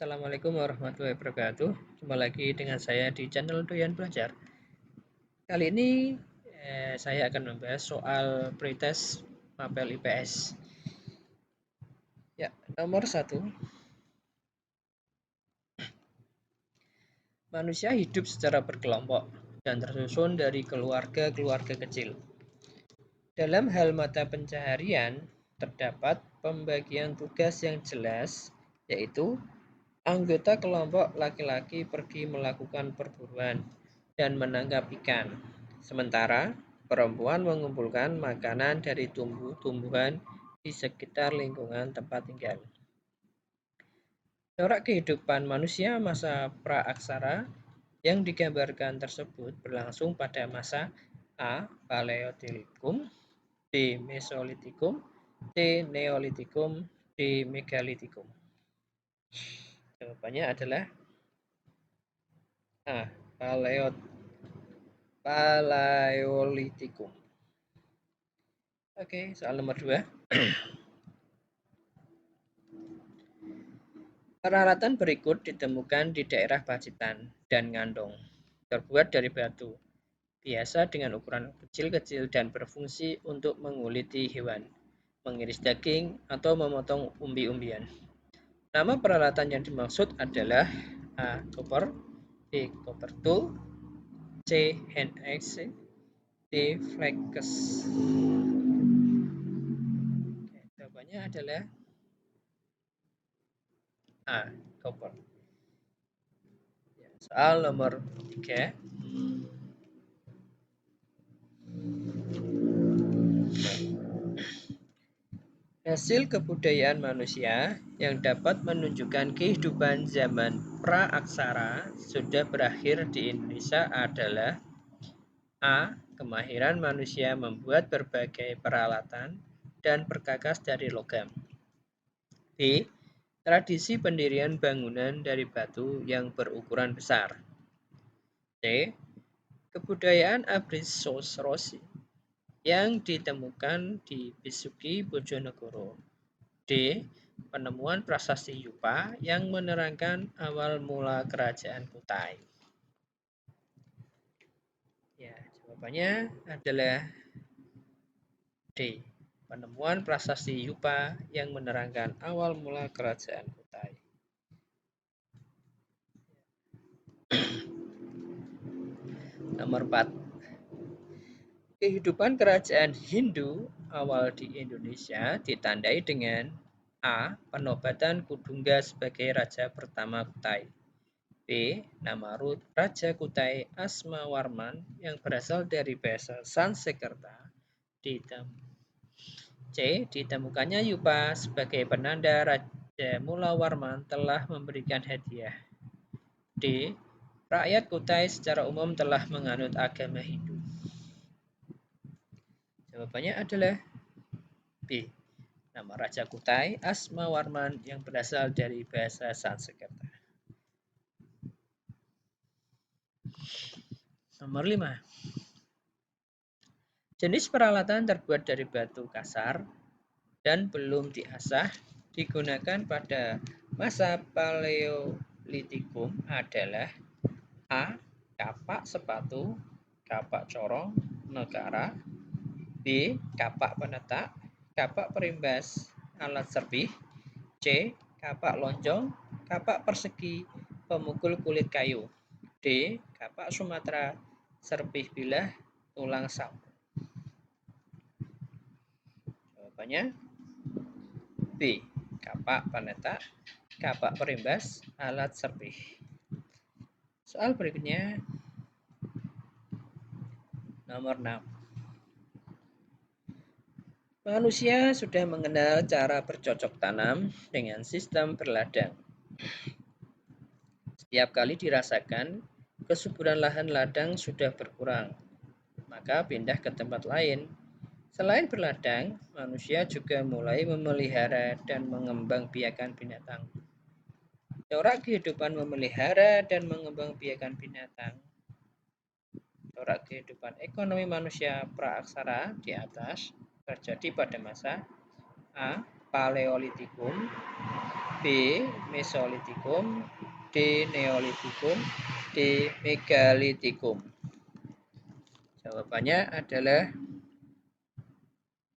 Assalamualaikum warahmatullahi wabarakatuh. Jumpa lagi dengan saya di channel Doyan Belajar. Kali ini saya akan membahas soal pretest mapel IPS. Ya, nomor 1. Manusia hidup secara berkelompok dan tersusun dari keluarga-keluarga kecil. Dalam hal mata pencaharian, terdapat pembagian tugas yang jelas, yaitu anggota kelompok laki-laki pergi melakukan perburuan dan menangkap ikan, sementara perempuan mengumpulkan makanan dari tumbuh-tumbuhan di sekitar lingkungan tempat tinggal. Corak kehidupan manusia masa praaksara yang digambarkan tersebut berlangsung pada masa A. Paleolitikum, B. Mesolitikum, C. Neolitikum, D. Megalitikum. Jawabannya adalah A. Paleolitikum. Oke, soal nomor 2. Peralatan berikut ditemukan di daerah Pacitan dan Ngandong. Terbuat dari batu, biasa dengan ukuran kecil-kecil dan berfungsi untuk menguliti hewan, mengiris daging, atau memotong umbi-umbian. Nama peralatan yang dimaksud adalah A. Koper, B. Koper tool, C. Hand axe, D. Flex. Jawabannya adalah A. Koper. Soal nomor 3. Hasil kebudayaan manusia yang dapat menunjukkan kehidupan zaman praaksara sudah berakhir di Indonesia adalah A. Kemahiran manusia membuat berbagai peralatan dan perkakas dari logam. B. Tradisi pendirian bangunan dari batu yang berukuran besar. C. Kebudayaan Abrissosi yang ditemukan di Bisuki Bojonegoro. D. Penemuan prasasti Yupa yang menerangkan awal mula kerajaan Kutai. Ya, jawabannya adalah D. Penemuan prasasti Yupa yang menerangkan awal mula kerajaan Kutai. Nomor 4. Kehidupan kerajaan Hindu awal di Indonesia ditandai dengan A. Penobatan Kudungga sebagai raja pertama Kutai. B. Nama Raja Kutai Asmawarman yang berasal dari bahasa Sanskerta. C. Ditemukannya Yupa sebagai penanda Raja Mulawarman telah memberikan hadiah. D. Rakyat Kutai secara umum telah menganut agama Hindu. Jawabannya adalah B. Nama Raja Kutai Asmawarman yang berasal dari bahasa Sanskerta. Nomor 5. Jenis peralatan terbuat dari batu kasar dan belum diasah digunakan pada masa Paleolitikum adalah A. Kapak sepatu, kapak corong, negara. B. Kapak penetak, kapak perimbas, alat serpih. C. Kapak lonjong, kapak persegi, pemukul kulit kayu. D. Kapak Sumatera, serpih bilah, tulang sampul. Jawabannya B. Kapak penetak, kapak perimbas, alat serpih. Soal berikutnya nomor 6. Manusia sudah mengenal cara bercocok tanam dengan sistem berladang. Setiap kali dirasakan kesuburan lahan ladang sudah berkurang, maka pindah ke tempat lain. Selain berladang, manusia juga mulai memelihara dan mengembangbiakan binatang. Corak kehidupan memelihara dan mengembangbiakan binatang. Corak kehidupan ekonomi manusia praaksara di atas terjadi pada masa A. Paleolitikum, B. Mesolitikum, D. Neolitikum, D. Megalitikum. Jawabannya adalah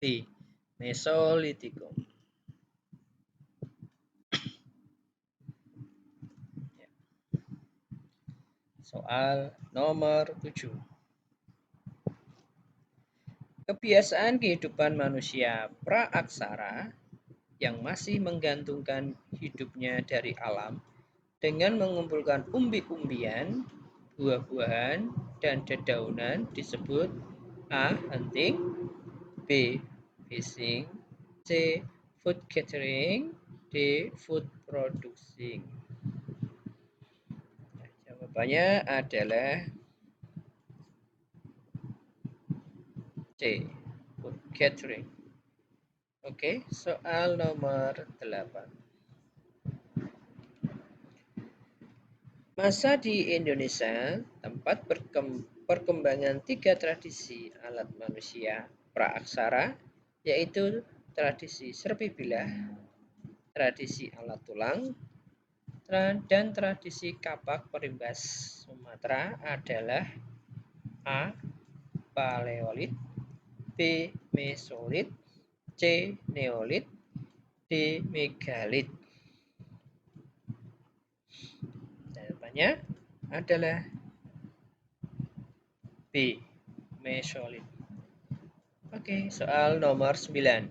B. Mesolitikum. Soal nomor 7. Kebiasaan kehidupan manusia praaksara yang masih menggantungkan hidupnya dari alam dengan mengumpulkan umbi-umbian, buah-buahan, dan dedaunan disebut A. Hunting, B. Fishing, C. Food gathering, D. Food producing. Jawabannya adalah C. Food gathering. Oke, soal nomor 8. Masa di Indonesia, tempat perkembangan 3 tradisi alat manusia praaksara, yaitu tradisi serpi bilah, tradisi alat tulang, dan tradisi kapak perimbas Sumatera adalah A. Paleolit, B. Mesolit, C. Neolit, D. Megalit. Jawabannya adalah B. Mesolit. Oke, soal nomor 9.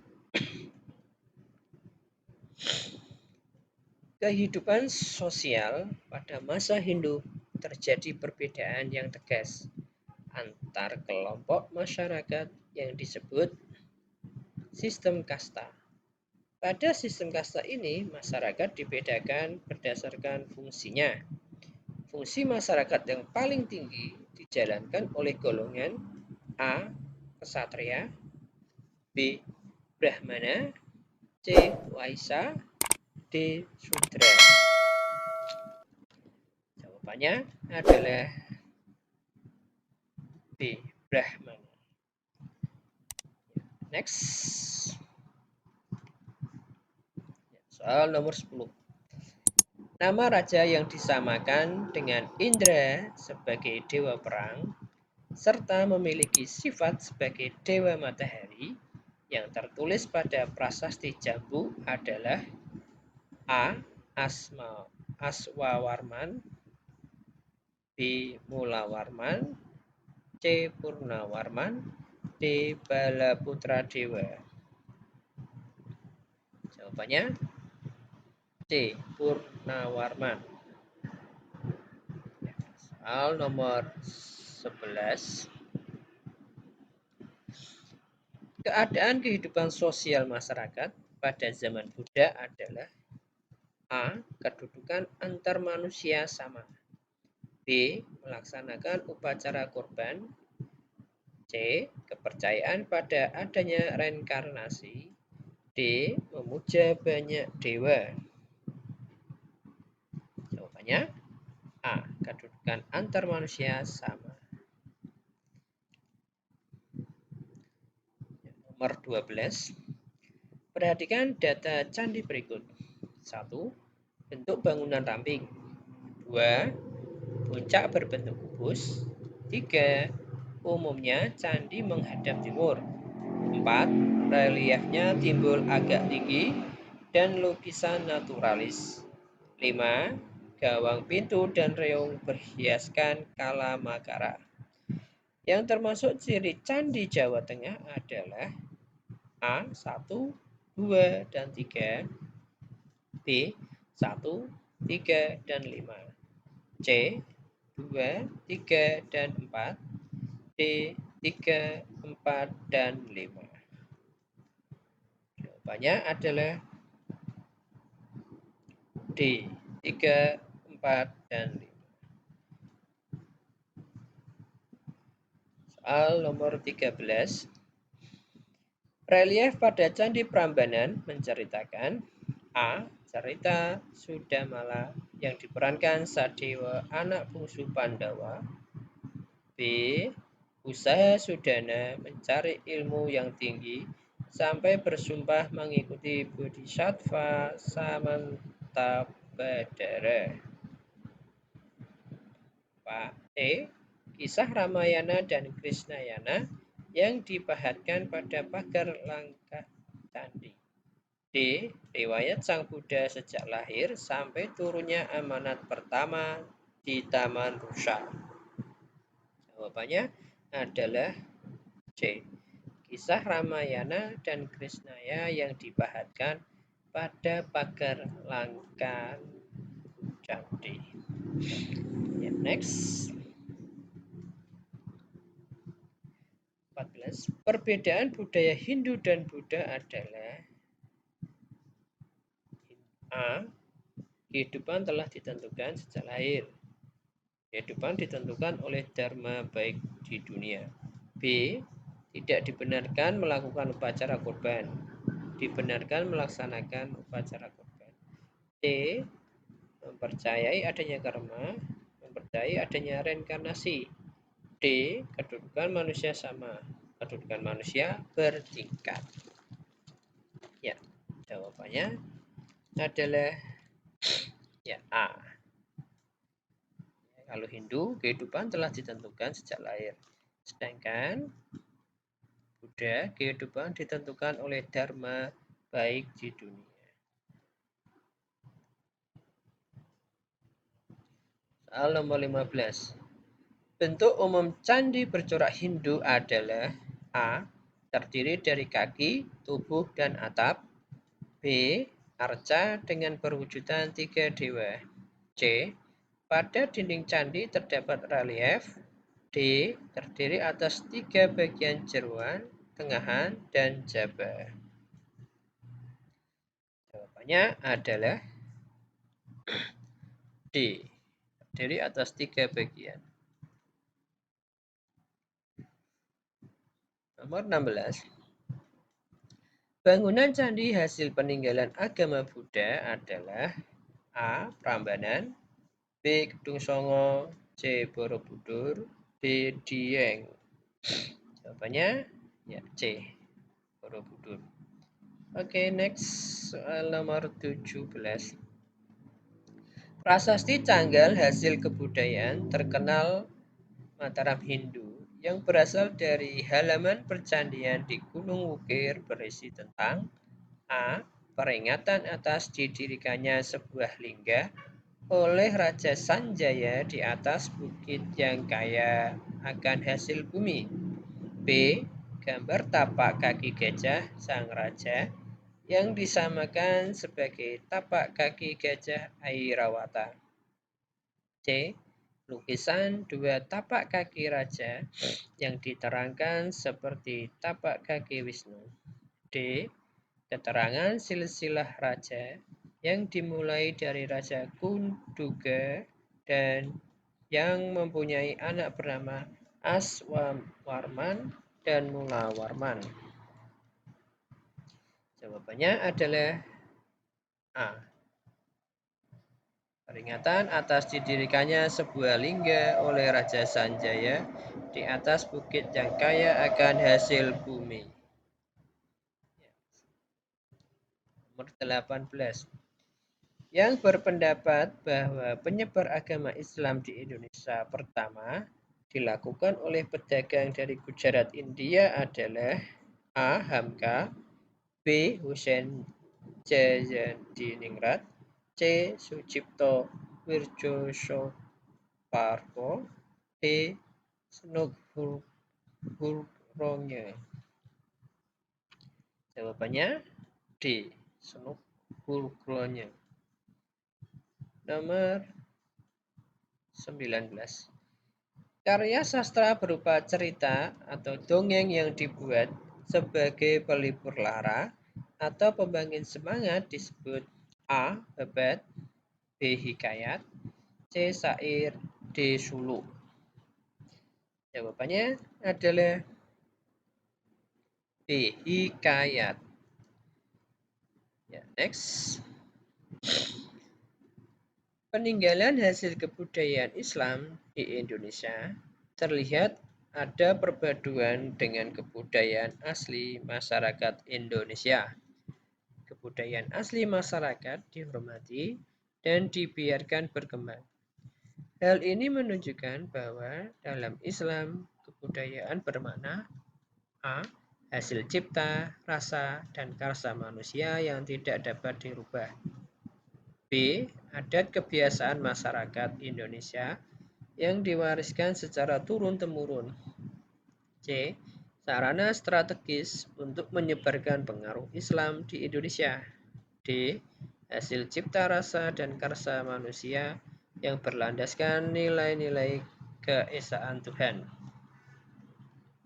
Kehidupan sosial pada masa Hindu terjadi perbedaan yang tegas antar kelompok masyarakat yang disebut sistem kasta. Pada sistem kasta ini, masyarakat dibedakan berdasarkan fungsinya. Fungsi masyarakat yang paling tinggi dijalankan oleh golongan A. Ksatria, B. Brahmana, C. Waisya, D. Sudra. Jawabannya adalah B. Brahmana. Next. Soal nomor 10. Nama raja yang disamakan dengan Indra sebagai dewa perang serta memiliki sifat sebagai dewa matahari yang tertulis pada prasasti Jambu adalah A. Aswawarman, B. Mulawarman, C. Purnawarman, D. Balaputradewa. Jawabannya C. Purnawarman. Soal nomor 11. Keadaan kehidupan sosial masyarakat pada zaman Buddha adalah A. Kedudukan antar manusia sama, B. Melaksanakan upacara kurban, C. Kepercayaan pada adanya reinkarnasi, D. Memuja banyak dewa. Jawabannya A. Kedudukan antar manusia sama. Nomor 12. Perhatikan data candi berikut. 1. Bentuk bangunan ramping. 2. Puncak berbentuk kubus. 3. Umumnya candi menghadap timur. 4. Reliefnya timbul agak tinggi dan lukisan naturalis. 5. Gawang pintu dan reung berhiaskan kalamakara. Yang termasuk ciri candi Jawa Tengah adalah A. 1, 2, dan 3, B. 1, 3, dan 5, C. 2, 3, dan 4, D. 3, 4, dan 5. Jawabannya adalah D. 3, 4, dan 5. Soal nomor 13. Relief pada Candi Prambanan menceritakan A. Cerita Sudamala yang diperankan Sadewa, anak bungsu Pandawa. B. Usaha Sudana mencari ilmu yang tinggi sampai bersumpah mengikuti Bodhisattva Kertabadara. Pak E. Kisah Ramayana dan Krishnayana yang dipahatkan pada pagar langkah candi. D. Riwayat Sang Buddha sejak lahir sampai turunnya amanat pertama di Taman Rusa. Jawabannya adalah C. Kisah Ramayana dan Krishnaya yang dipahatkan pada pagar langkah candi. Next. 14. Perbedaan budaya Hindu dan Buddha adalah A. Kehidupan telah ditentukan sejak lahir. Kehidupan ditentukan oleh dharma baik di dunia. B. Tidak dibenarkan melakukan upacara kurban. Dibenarkan melaksanakan upacara kurban. C. Mempercayai adanya karma. Mempercayai adanya reinkarnasi. D. Kedudukan manusia sama. Kedudukan manusia bertingkat. Ya, jawabannya adalah ya A. Kalau Hindu, kehidupan telah ditentukan sejak lahir. Sedangkan Buddha, kehidupan ditentukan oleh dharma baik di dunia. Soal nomor 15. Bentuk umum candi bercorak Hindu adalah A. Terdiri dari kaki, tubuh, dan atap. B. Arca dengan perwujudan 3 dewa. C. Pada dinding candi terdapat relief. D. Terdiri atas 3 bagian jeruan, tengahan, dan jaba. Jawabannya adalah D. Terdiri atas 3 bagian. Nomor 16. Bangunan candi hasil peninggalan agama Buddha adalah A. Prambanan, B. Gedung Songo, C. Borobudur, D. Dieng. Jawabannya ya C. Borobudur. Oke, next soal nomor 17. Prasasti Canggal hasil kebudayaan terkenal Mataram Hindu yang berasal dari halaman percandian di Gunung Wukir berisi tentang A. Peringatan atas didirikannya sebuah lingga oleh Raja Sanjaya di atas bukit yang kaya akan hasil bumi. B. Gambar tapak kaki gajah sang raja yang disamakan sebagai tapak kaki gajah Airawata. C. Lukisan 2 tapak kaki raja yang diterangkan seperti tapak kaki Wisnu. D. Keterangan silsilah raja yang dimulai dari Raja Kunduga dan yang mempunyai anak bernama Aswawarman dan Mulawarman. Jawabannya adalah A. Peringatan atas didirikannya sebuah lingga oleh Raja Sanjaya di atas bukit yang kaya akan hasil bumi. Nomor 18. Yang berpendapat bahwa penyebar agama Islam di Indonesia pertama dilakukan oleh pedagang dari Gujarat, India adalah A. Hamka, B. Husain Jayadiningrat, C. Sucipto Wirjosoeparwo, D. Snugurronge. Jawabannya D. Snugurronge. Nomor 19. Karya sastra berupa cerita atau dongeng yang dibuat sebagai pelipur lara atau pembangkit semangat disebut A. Babat, B. Hikayat, C. Syair, D. Suluk. Jawabannya adalah B. Hikayat. Ya, next. Peninggalan hasil kebudayaan Islam di Indonesia terlihat ada perpaduan dengan kebudayaan asli masyarakat Indonesia. kebudayaan asli masyarakat dihormati dan dibiarkan berkembang. Hal ini menunjukkan bahwa dalam Islam, kebudayaan bermakna A. Hasil cipta, rasa, dan karsa manusia yang tidak dapat dirubah. B. Adat kebiasaan masyarakat Indonesia yang diwariskan secara turun-temurun. C. Sarana strategis untuk menyebarkan pengaruh Islam di Indonesia. D. Hasil cipta rasa dan karsa manusia yang berlandaskan nilai-nilai keesaan Tuhan.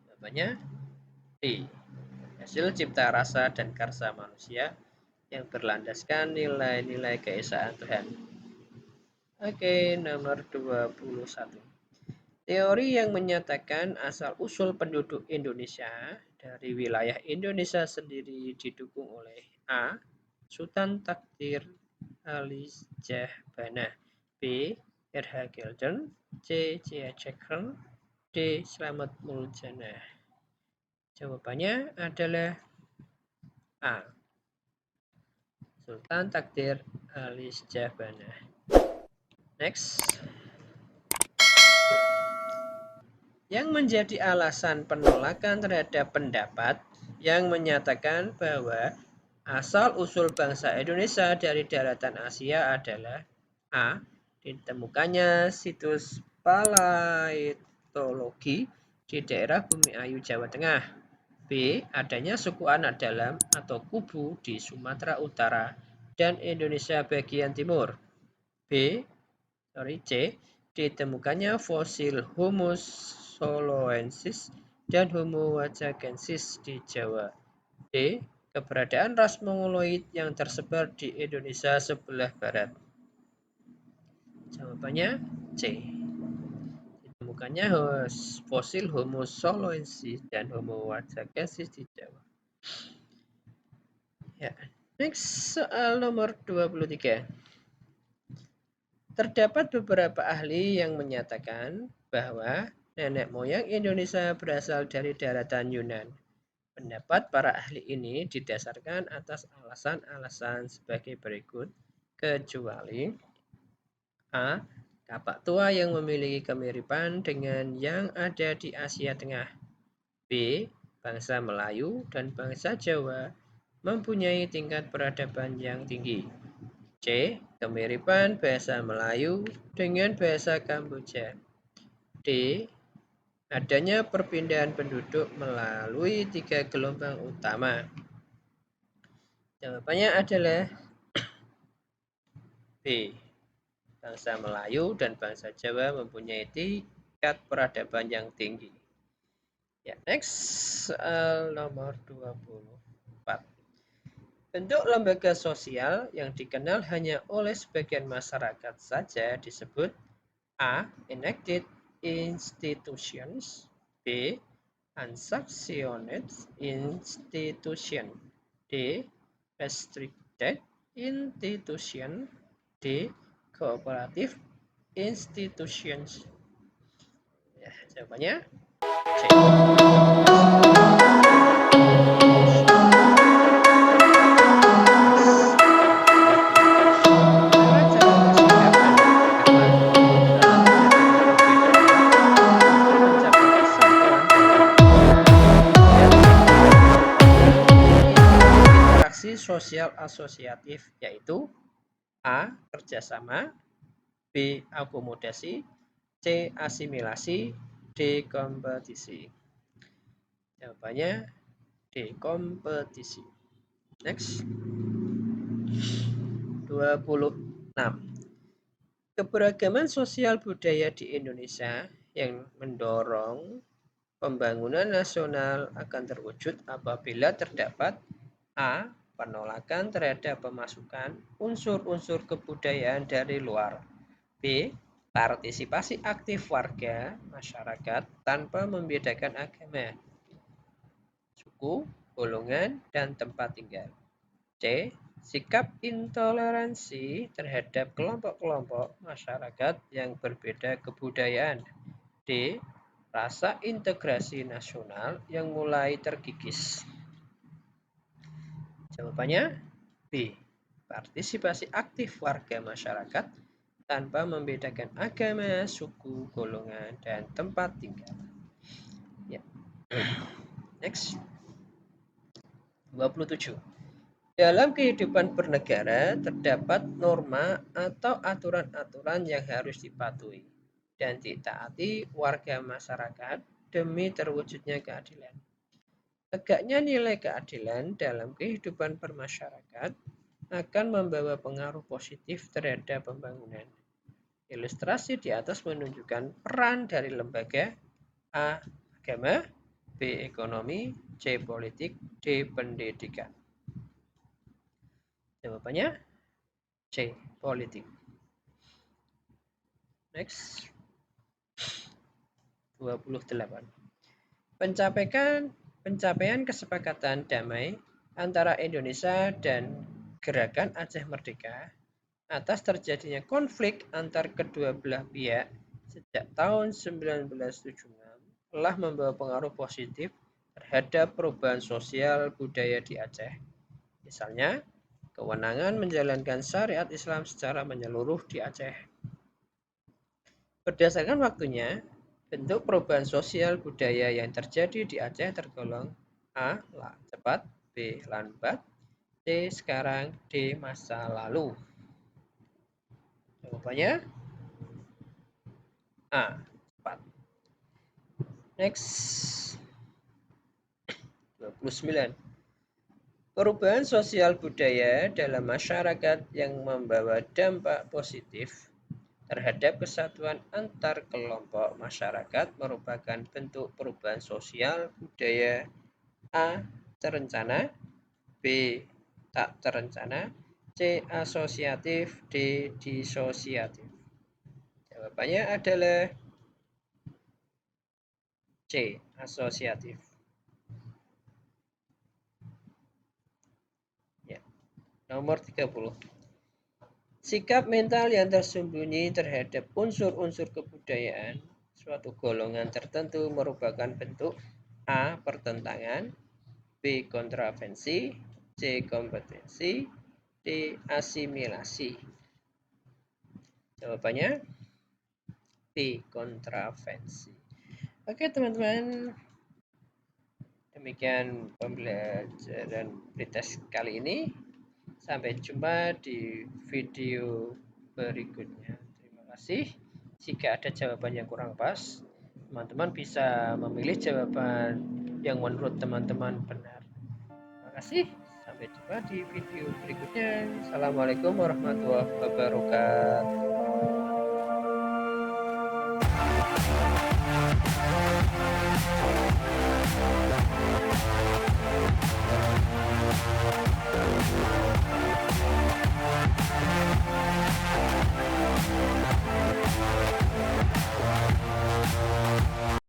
Jawabannya D. Hasil cipta rasa dan karsa manusia yang berlandaskan nilai-nilai keesaan Tuhan. Oke, nomor 21. Teori yang menyatakan asal-usul penduduk Indonesia dari wilayah Indonesia sendiri didukung oleh A. Sultan Takdir Ali Syahbana, B. R.H. Gilden, C. C.H. Jackson, D. Slamet Muljana. Jawabannya adalah A. Sultan Takdir Ali Syahbana. Next. Yang menjadi alasan penolakan terhadap pendapat yang menyatakan bahwa asal-usul bangsa Indonesia dari daratan Asia adalah A. Ditemukannya situs paleontologi di daerah Bumi Ayu, Jawa Tengah. B. Adanya suku anak dalam atau kubu di Sumatera Utara dan Indonesia bagian timur. C. Ditemukannya fosil Homo soloensis dan Homo wajagensis di Jawa. D. Keberadaan ras Mongoloid yang tersebar di Indonesia sebelah barat. Jawabannya C. Ditemukannya fosil Homo soloensis dan Homo wajagensis di Jawa. Ya. Next, soal nomor 23. Terdapat beberapa ahli yang menyatakan bahwa nenek moyang Indonesia berasal dari daratan Yunan. Pendapat para ahli ini didasarkan atas alasan-alasan sebagai berikut, kecuali A. Kapak tua yang memiliki kemiripan dengan yang ada di Asia Tengah. B. Bangsa Melayu dan bangsa Jawa mempunyai tingkat peradaban yang tinggi. C. Kemiripan bahasa Melayu dengan bahasa Kamboja. D. Adanya perpindahan penduduk melalui 3 gelombang utama. Jawabannya adalah B. Bangsa Melayu dan bangsa Jawa mempunyai tingkat peradaban yang tinggi. Ya, next, soal nomor 24. Bentuk lembaga sosial yang dikenal hanya oleh sebagian masyarakat saja disebut A. Enacted institutions. B. Unsanctioned institution. D. Restricted institution. D. Cooperative institutions. Ya, jawabannya C. Sosial asosiatif, yaitu A. Kerjasama, B. Akomodasi, C. Asimilasi, D. Kompetisi. Jawabannya D. Kompetisi. Next. 26. Keberagaman sosial budaya di Indonesia yang mendorong pembangunan nasional akan terwujud apabila terdapat A. Penolakan terhadap pemasukan unsur-unsur kebudayaan dari luar. B. Partisipasi aktif warga masyarakat tanpa membedakan agama, suku, golongan, dan tempat tinggal. C. Sikap intoleransi terhadap kelompok-kelompok masyarakat yang berbeda kebudayaan. D. Rasa integrasi nasional yang mulai terkikis. Jawabannya B. B. Partisipasi aktif warga masyarakat tanpa membedakan agama, suku, golongan, dan tempat tinggal. Ya. Next. 27. Dalam kehidupan bernegara terdapat norma atau aturan-aturan yang harus dipatuhi dan ditaati warga masyarakat demi terwujudnya keadilan. Tegaknya nilai keadilan dalam kehidupan bermasyarakat akan membawa pengaruh positif terhadap pembangunan. Ilustrasi di atas menunjukkan peran dari lembaga A. Agama, B. Ekonomi, C. Politik, D. Pendidikan. Jawabannya C. Politik. Next. 28. Pencapaian kesepakatan damai antara Indonesia dan Gerakan Aceh Merdeka atas terjadinya konflik antar kedua belah pihak sejak tahun 1976 telah membawa pengaruh positif terhadap perubahan sosial budaya di Aceh. Misalnya, kewenangan menjalankan syariat Islam secara menyeluruh di Aceh. Berdasarkan waktunya, bentuk perubahan sosial budaya yang terjadi di Aceh tergolong A. Cepat, B. Lambat, C. Sekarang, D. Masa lalu. Jawabannya A. Cepat. Next. 29. Perubahan sosial budaya dalam masyarakat yang membawa dampak positif terhadap kesatuan antar kelompok masyarakat merupakan bentuk perubahan sosial budaya A. Terencana, B. Tak terencana, C. Asosiatif, D. Disosiatif. Jawabannya adalah C. Asosiatif. Ya. Nomor 30. Sikap mental yang tersembunyi terhadap unsur-unsur kebudayaan suatu golongan tertentu merupakan bentuk A. Pertentangan, B. Kontravensi, C. Kompetensi, D. Asimilasi. Jawabannya B. Kontravensi. Oke teman-teman, demikian pembelajaran pretest kali ini. Sampai jumpa di video berikutnya. Terima kasih. Jika ada jawaban yang kurang pas, teman-teman bisa memilih jawaban yang menurut teman-teman benar. Terima kasih. Sampai jumpa di video berikutnya. Assalamualaikum warahmatullahi wabarakatuh.